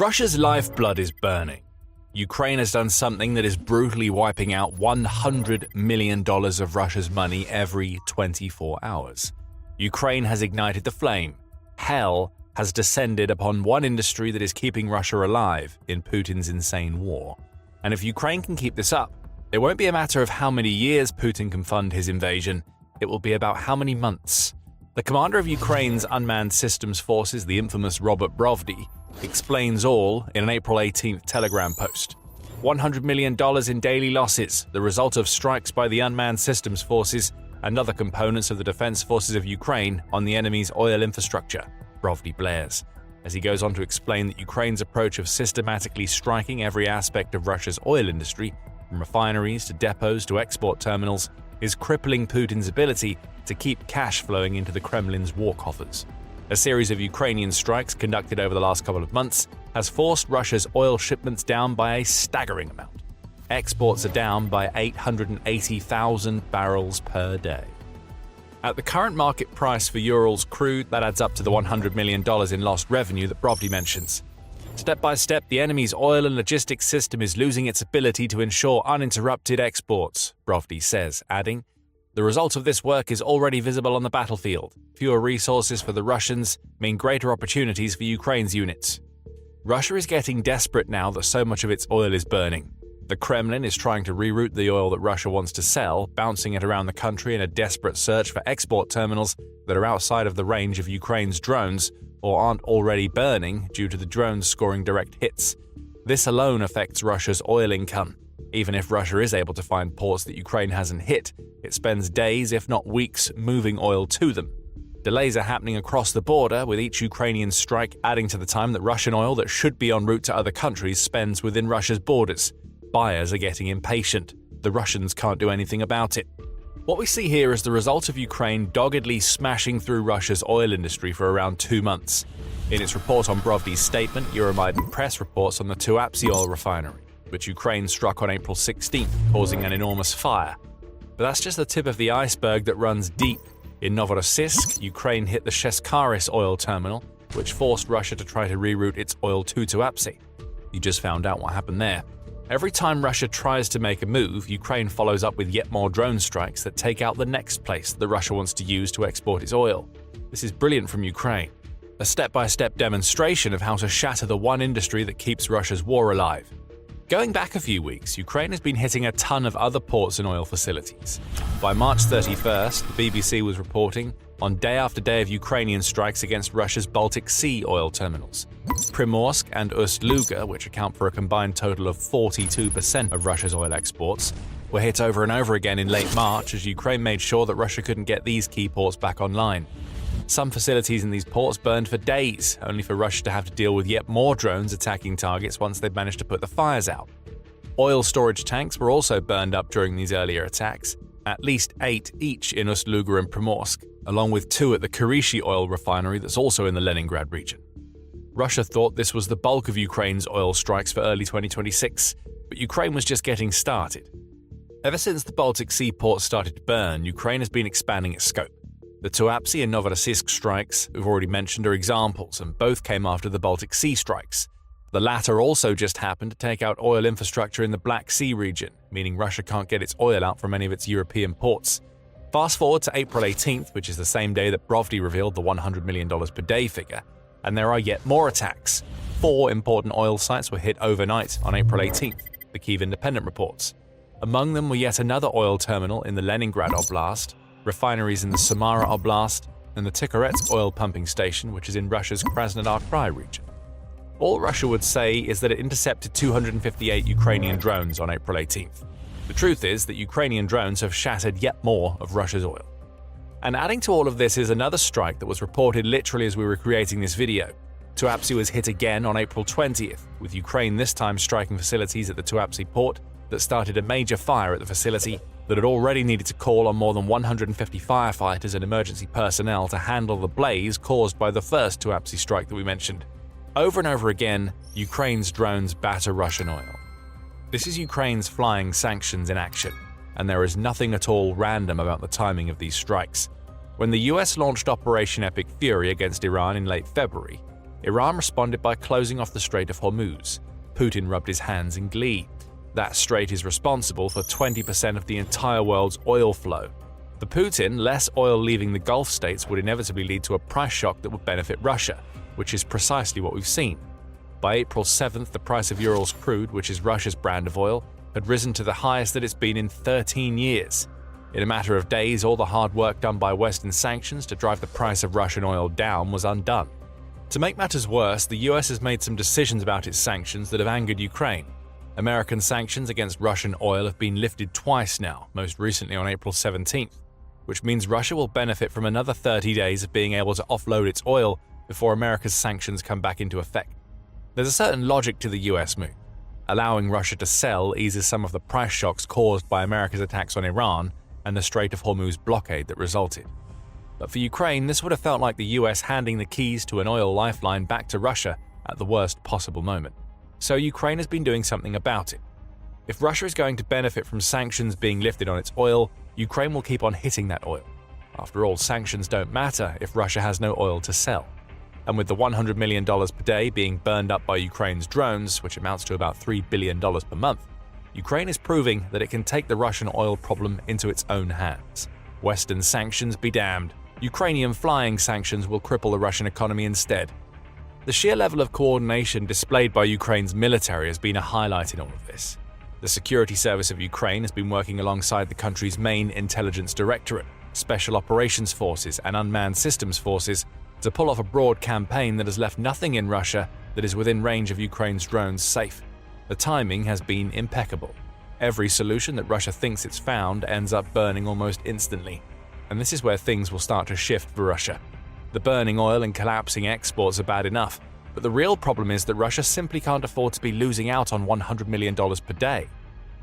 Russia's lifeblood is burning. Ukraine has done something that is brutally wiping out $100 million of Russia's money every 24 hours. Ukraine has ignited the flame. Hell has descended upon one industry that is keeping Russia alive in Putin's insane war. And if Ukraine can keep this up, it won't be a matter of how many years Putin can fund his invasion, it will be about how many months. The commander of Ukraine's unmanned systems forces, the infamous Robert Brovdy, explains all in an April 18th Telegram post. $100 million in daily losses, the result of strikes by the unmanned systems forces and other components of the defense forces of Ukraine on the enemy's oil infrastructure, Brovdy blares, as he goes on to explain that Ukraine's approach of systematically striking every aspect of Russia's oil industry, from refineries to depots to export terminals, is crippling Putin's ability to keep cash flowing into the Kremlin's war coffers. A series of Ukrainian strikes conducted over the last couple of months has forced Russia's oil shipments down by a staggering amount. Exports are down by 880,000 barrels per day. At the current market price for Urals crude, that adds up to the $100 million in lost revenue that Brovdy mentions. Step by step, the enemy's oil and logistics system is losing its ability to ensure uninterrupted exports, Brovdy says, adding, "The result of this work is already visible on the battlefield. Fewer resources for the Russians mean greater opportunities for Ukraine's units." Russia is getting desperate now that so much of its oil is burning. The Kremlin is trying to reroute the oil that Russia wants to sell, bouncing it around the country in a desperate search for export terminals that are outside of the range of Ukraine's drones or aren't already burning due to the drones scoring direct hits. This alone affects Russia's oil income. Even if Russia is able to find ports that Ukraine hasn't hit, it spends days, if not weeks, moving oil to them. Delays are happening across the border, with each Ukrainian strike adding to the time that Russian oil that should be en route to other countries spends within Russia's borders. Buyers are getting impatient. The Russians can't do anything about it. What we see here is the result of Ukraine doggedly smashing through Russia's oil industry for around 2 months. In its report on Brovdy's statement, Euromaidan Press reports on the Tuapse oil refinery, which Ukraine struck on April 16th, causing an enormous fire. But that's just the tip of the iceberg that runs deep. In Novorossiysk, Ukraine hit the Sheskaris oil terminal, which forced Russia to try to reroute its oil to Tuapse. You just found out what happened there. Every time Russia tries to make a move, Ukraine follows up with yet more drone strikes that take out the next place that Russia wants to use to export its oil. This is brilliant from Ukraine. A step-by-step demonstration of how to shatter the one industry that keeps Russia's war alive. Going back a few weeks, Ukraine has been hitting a ton of other ports and oil facilities. By March 31st, the BBC was reporting on day after day of Ukrainian strikes against Russia's Baltic Sea oil terminals. Primorsk and Ust-Luga, which account for a combined total of 42% of Russia's oil exports, were hit over and over again in late March as Ukraine made sure that Russia couldn't get these key ports back online. Some facilities in these ports burned for days, only for Russia to have to deal with yet more drones attacking targets once they'd managed to put the fires out. Oil storage tanks were also burned up during these earlier attacks, at least 8 each in Ust-Luga and Primorsk, along with 2 at the Kurishi oil refinery that's also in the Leningrad region. Russia thought this was the bulk of Ukraine's oil strikes for early 2026, but Ukraine was just getting started. Ever since the Baltic Sea ports started to burn, Ukraine has been expanding its scope. The Tuapse and Novorossiysk strikes, we've already mentioned, are examples, and both came after the Baltic Sea strikes. The latter also just happened to take out oil infrastructure in the Black Sea region, meaning Russia can't get its oil out from any of its European ports. Fast forward to April 18th, which is the same day that Brovdy revealed the $100 million per day figure, and there are yet more attacks. 4 important oil sites were hit overnight on April 18th, the Kyiv Independent reports. Among them were yet another oil terminal in the Leningrad Oblast, refineries in the Samara Oblast, and the Tikhoretsk oil pumping station, which is in Russia's Krasnodar Krai region. All Russia would say is that it intercepted 258 Ukrainian drones on April 18th. The truth is that Ukrainian drones have shattered yet more of Russia's oil. And adding to all of this is another strike that was reported literally as we were creating this video. Tuapse was hit again on April 20th, with Ukraine this time striking facilities at the Tuapse port that started a major fire at the facility that had already needed to call on more than 150 firefighters and emergency personnel to handle the blaze caused by the first Tuapse strike that we mentioned. Over and over again, Ukraine's drones batter Russian oil. This is Ukraine's flying sanctions in action, and there is nothing at all random about the timing of these strikes. When the US launched Operation Epic Fury against Iran in late February, Iran responded by closing off the Strait of Hormuz. Putin rubbed his hands in glee. That strait is responsible for 20% of the entire world's oil flow. For Putin, less oil leaving the Gulf states would inevitably lead to a price shock that would benefit Russia, which is precisely what we've seen. By April 7th, the price of Urals crude, which is Russia's brand of oil, had risen to the highest that it's been in 13 years. In a matter of days, all the hard work done by Western sanctions to drive the price of Russian oil down was undone. To make matters worse, the US has made some decisions about its sanctions that have angered Ukraine. American sanctions against Russian oil have been lifted twice now, most recently on April 17th, which means Russia will benefit from another 30 days of being able to offload its oil before America's sanctions come back into effect. There's a certain logic to the US move. Allowing Russia to sell eases some of the price shocks caused by America's attacks on Iran and the Strait of Hormuz blockade that resulted. But for Ukraine, this would have felt like the US handing the keys to an oil lifeline back to Russia at the worst possible moment. So Ukraine has been doing something about it. If Russia is going to benefit from sanctions being lifted on its oil, Ukraine will keep on hitting that oil. After all, sanctions don't matter if Russia has no oil to sell. And with the $100 million per day being burned up by Ukraine's drones, which amounts to about $3 billion per month, Ukraine is proving that it can take the Russian oil problem into its own hands. Western sanctions be damned. Ukrainian flying sanctions will cripple the Russian economy instead. The sheer level of coordination displayed by Ukraine's military has been a highlight in all of this. The Security Service of Ukraine has been working alongside the country's main intelligence directorate, Special Operations Forces, and Unmanned Systems Forces to pull off a broad campaign that has left nothing in Russia that is within range of Ukraine's drones safe. The timing has been impeccable. Every solution that Russia thinks it's found ends up burning almost instantly. And this is where things will start to shift for Russia. The burning oil and collapsing exports are bad enough, but the real problem is that Russia simply can't afford to be losing out on $100 million per day.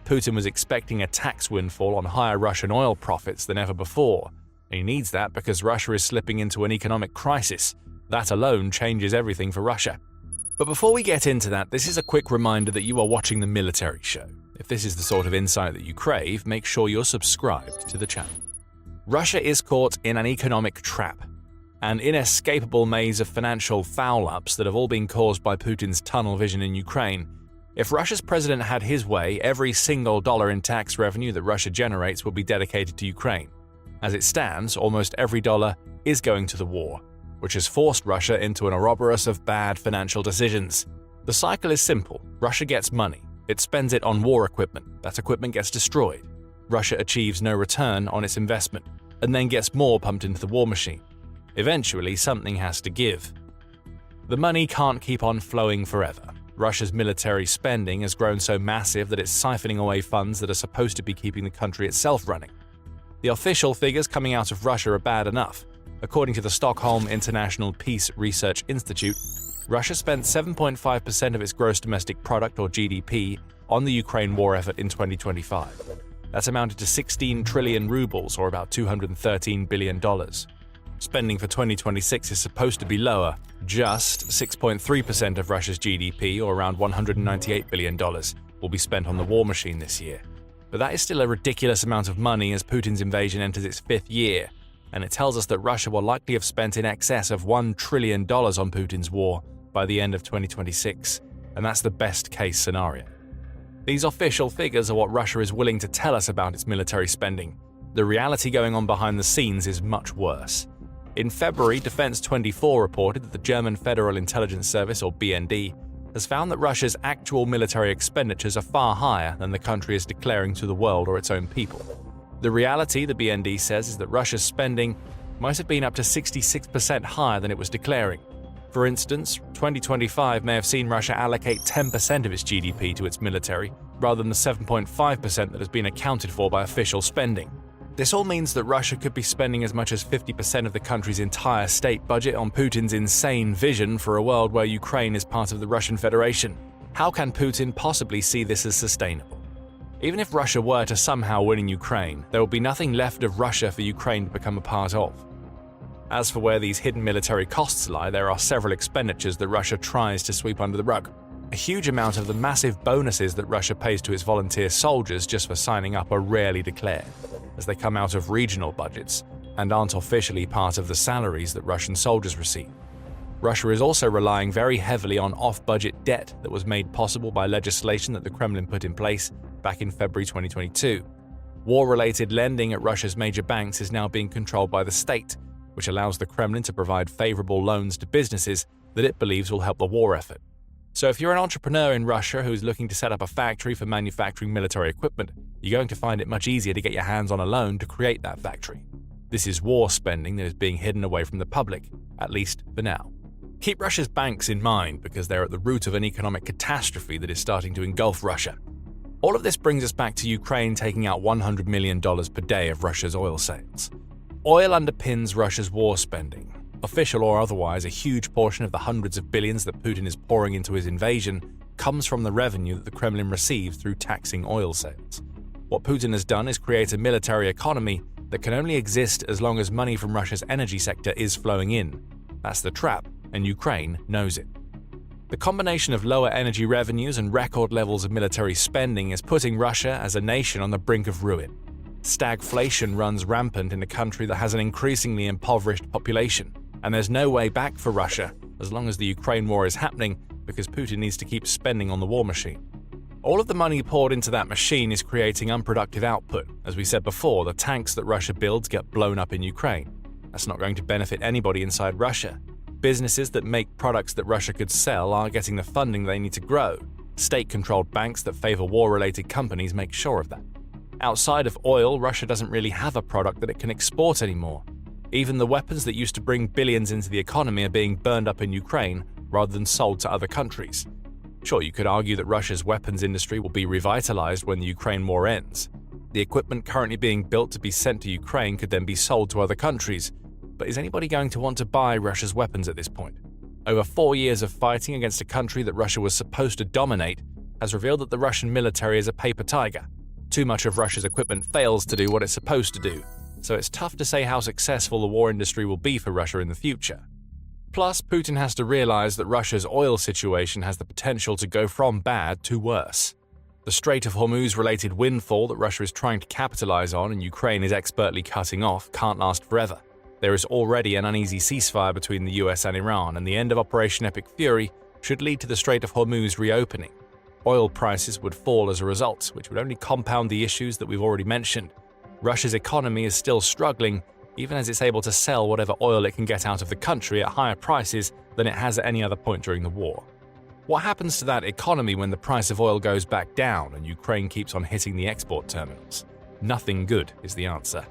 Putin was expecting a tax windfall on higher Russian oil profits than ever before. And he needs that because Russia is slipping into an economic crisis. That alone changes everything for Russia. But before we get into that, this is a quick reminder that you are watching the Military Show. If this is the sort of insight that you crave, make sure you're subscribed to the channel. Russia is caught in an economic trap, an inescapable maze of financial foul-ups that have all been caused by Putin's tunnel vision in Ukraine. If Russia's president had his way, every single dollar in tax revenue that Russia generates would be dedicated to Ukraine. As it stands, almost every dollar is going to the war, which has forced Russia into an ouroboros of bad financial decisions. The cycle is simple. Russia gets money. It spends it on war equipment. That equipment gets destroyed. Russia achieves no return on its investment, and then gets more pumped into the war machine. Eventually, something has to give. The money can't keep on flowing forever. Russia's military spending has grown so massive that it's siphoning away funds that are supposed to be keeping the country itself running. The official figures coming out of Russia are bad enough. According to the Stockholm International Peace Research Institute, Russia spent 7.5% of its gross domestic product, or GDP, on the Ukraine war effort in 2025. That's amounted to 16 trillion rubles, or about $213 billion. Spending for 2026 is supposed to be lower. Just 6.3% of Russia's GDP, or around $198 billion, will be spent on the war machine this year. But that is still a ridiculous amount of money as Putin's invasion enters its fifth year, and it tells us that Russia will likely have spent in excess of $1 trillion on Putin's war by the end of 2026, and that's the best-case scenario. These official figures are what Russia is willing to tell us about its military spending. The reality going on behind the scenes is much worse. In February, Defense 24 reported that the German Federal Intelligence Service, or BND, has found that Russia's actual military expenditures are far higher than the country is declaring to the world or its own people. The reality, the BND says, is that Russia's spending might have been up to 66% higher than it was declaring. For instance, 2025 may have seen Russia allocate 10% of its GDP to its military, rather than the 7.5% that has been accounted for by official spending. This all means that Russia could be spending as much as 50% of the country's entire state budget on Putin's insane vision for a world where Ukraine is part of the Russian Federation. How can Putin possibly see this as sustainable? Even if Russia were to somehow win in Ukraine, there will be nothing left of Russia for Ukraine to become a part of. As for where these hidden military costs lie, there are several expenditures that Russia tries to sweep under the rug. A huge amount of the massive bonuses that Russia pays to its volunteer soldiers just for signing up are rarely declared, as they come out of regional budgets and aren't officially part of the salaries that Russian soldiers receive. Russia is also relying very heavily on off-budget debt that was made possible by legislation that the Kremlin put in place back in February 2022. War-related lending at Russia's major banks is now being controlled by the state, which allows the Kremlin to provide favorable loans to businesses that it believes will help the war effort. So if you're an entrepreneur in Russia who is looking to set up a factory for manufacturing military equipment, you're going to find it much easier to get your hands on a loan to create that factory. This is war spending that is being hidden away from the public, at least for now. Keep Russia's banks in mind because they're at the root of an economic catastrophe that is starting to engulf Russia. All of this brings us back to Ukraine taking out $100 million per day of Russia's oil sales. Oil underpins Russia's war spending. Official or otherwise, a huge portion of the hundreds of billions that Putin is pouring into his invasion comes from the revenue that the Kremlin receives through taxing oil sales. What Putin has done is create a military economy that can only exist as long as money from Russia's energy sector is flowing in. That's the trap, and Ukraine knows it. The combination of lower energy revenues and record levels of military spending is putting Russia as a nation on the brink of ruin. Stagflation runs rampant in a country that has an increasingly impoverished population, and there's no way back for Russia as long as the Ukraine war is happening because Putin needs to keep spending on the war machine. All of the money poured into that machine is creating unproductive output. As we said before, the tanks that Russia builds get blown up in Ukraine. That's not going to benefit anybody inside Russia. Businesses that make products that Russia could sell aren't getting the funding they need to grow. State-controlled banks that favor war-related companies make sure of that. Outside of oil, Russia doesn't really have a product that it can export anymore. Even the weapons that used to bring billions into the economy are being burned up in Ukraine rather than sold to other countries. Sure, you could argue that Russia's weapons industry will be revitalized when the Ukraine war ends. The equipment currently being built to be sent to Ukraine could then be sold to other countries. But is anybody going to want to buy Russia's weapons at this point? Over 4 years of fighting against a country that Russia was supposed to dominate has revealed that the Russian military is a paper tiger. Too much of Russia's equipment fails to do what it's supposed to do, so it's tough to say how successful the war industry will be for Russia in the future. Plus, Putin has to realize that Russia's oil situation has the potential to go from bad to worse. The Strait of Hormuz-related windfall that Russia is trying to capitalize on and Ukraine is expertly cutting off can't last forever. There is already an uneasy ceasefire between the US and Iran, and the end of Operation Epic Fury should lead to the Strait of Hormuz reopening. Oil prices would fall as a result, which would only compound the issues that we've already mentioned. Russia's economy is still struggling, even as it's able to sell whatever oil it can get out of the country at higher prices than it has at any other point during the war. What happens to that economy when the price of oil goes back down and Ukraine keeps on hitting the export terminals? Nothing good is the answer.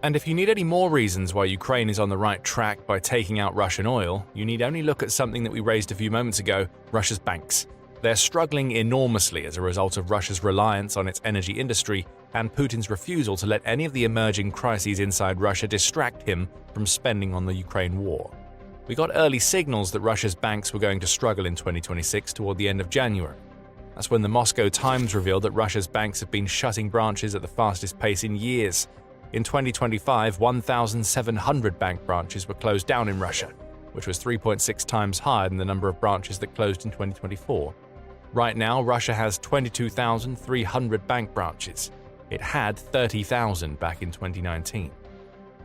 And if you need any more reasons why Ukraine is on the right track by taking out Russian oil, you need only look at something that we raised a few moments ago, Russia's banks. They're struggling enormously as a result of Russia's reliance on its energy industry and Putin's refusal to let any of the emerging crises inside Russia distract him from spending on the Ukraine war. We got early signals that Russia's banks were going to struggle in 2026 toward the end of January. That's when the Moscow Times revealed that Russia's banks have been shutting branches at the fastest pace in years. In 2025, 1,700 bank branches were closed down in Russia, which was 3.6 times higher than the number of branches that closed in 2024. Right now, Russia has 22,300 bank branches. It had 30,000 back in 2019.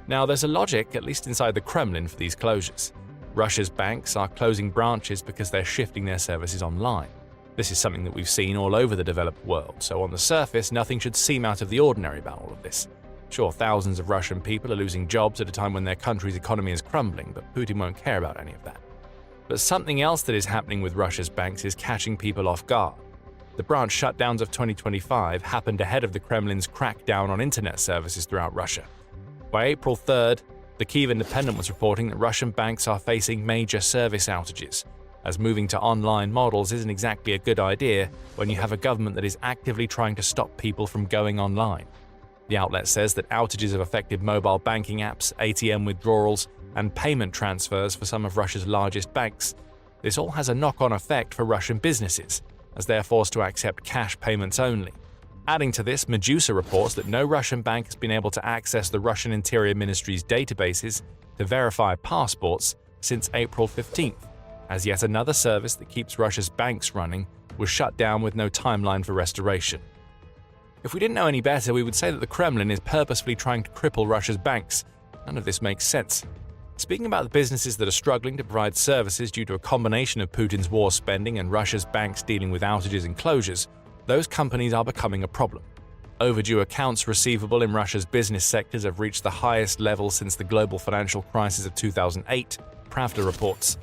Now, there's a logic, at least inside the Kremlin, for these closures. Russia's banks are closing branches because they're shifting their services online. This is something that we've seen all over the developed world, so on the surface, nothing should seem out of the ordinary about all of this. Sure, thousands of Russian people are losing jobs at a time when their country's economy is crumbling, but Putin won't care about any of that. But something else that is happening with Russia's banks is catching people off guard. The branch shutdowns of 2025 happened ahead of the Kremlin's crackdown on internet services throughout Russia. By April 3rd, the Kyiv Independent was reporting that Russian banks are facing major service outages, as moving to online models isn't exactly a good idea when you have a government that is actively trying to stop people from going online. The outlet says that outages have affected mobile banking apps, ATM withdrawals, and payment transfers for some of Russia's largest banks. This all has a knock-on effect for Russian businesses, as they are forced to accept cash payments only. Adding to this, Medusa reports that no Russian bank has been able to access the Russian Interior Ministry's databases to verify passports since April 15th, as yet another service that keeps Russia's banks running was shut down with no timeline for restoration. If we didn't know any better, we would say that the Kremlin is purposefully trying to cripple Russia's banks. None of this makes sense. Speaking about the businesses that are struggling to provide services due to a combination of Putin's war spending and Russia's banks dealing with outages and closures, those companies are becoming a problem. Overdue accounts receivable in Russia's business sectors have reached the highest level since the global financial crisis of 2008, Pravda reports.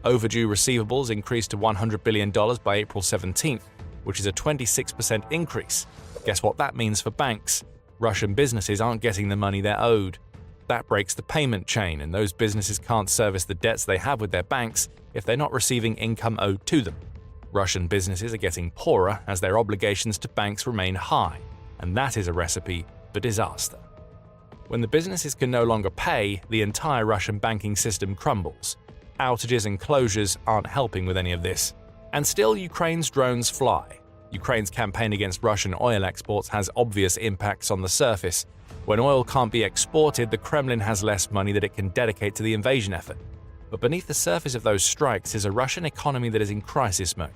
Overdue receivables increased to $100 billion by April 17th, which is a 26% increase. Guess what that means for banks? Russian businesses aren't getting the money they're owed. That breaks the payment chain, and those businesses can't service the debts they have with their banks if they're not receiving income owed to them. Russian businesses are getting poorer as their obligations to banks remain high, and that is a recipe for disaster. When the businesses can no longer pay, the entire Russian banking system crumbles. Outages and closures aren't helping with any of this. And still, Ukraine's drones fly. Ukraine's campaign against Russian oil exports has obvious impacts on the surface. When oil can't be exported, the Kremlin has less money that it can dedicate to the invasion effort. But beneath the surface of those strikes is a Russian economy that is in crisis mode.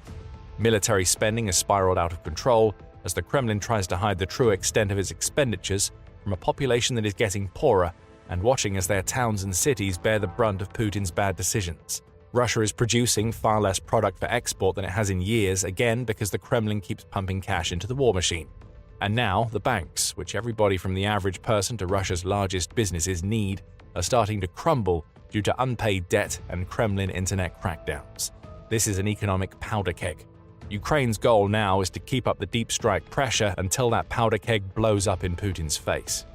Military spending has spiraled out of control as the Kremlin tries to hide the true extent of its expenditures from a population that is getting poorer and watching as their towns and cities bear the brunt of Putin's bad decisions. Russia is producing far less product for export than it has in years, again because the Kremlin keeps pumping cash into the war machine. And now, the banks, which everybody from the average person to Russia's largest businesses need, are starting to crumble due to unpaid debt and Kremlin internet crackdowns. This is an economic powder keg. Ukraine's goal now is to keep up the deep strike pressure until that powder keg blows up in Putin's face.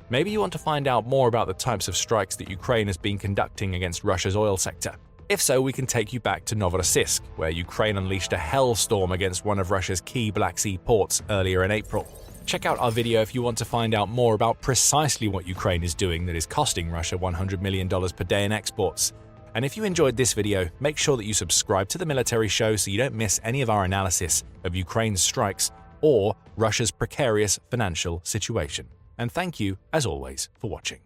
Maybe you want to find out more about the types of strikes that Ukraine has been conducting against Russia's oil sector. If so, we can take you back to Novorossiysk, where Ukraine unleashed a hellstorm against one of Russia's key Black Sea ports earlier in April. Check out our video if you want to find out more about precisely what Ukraine is doing that is costing Russia $100 million per day in exports. And if you enjoyed this video, make sure that you subscribe to The Military Show so you don't miss any of our analysis of Ukraine's strikes or Russia's precarious financial situation. And thank you, as always, for watching.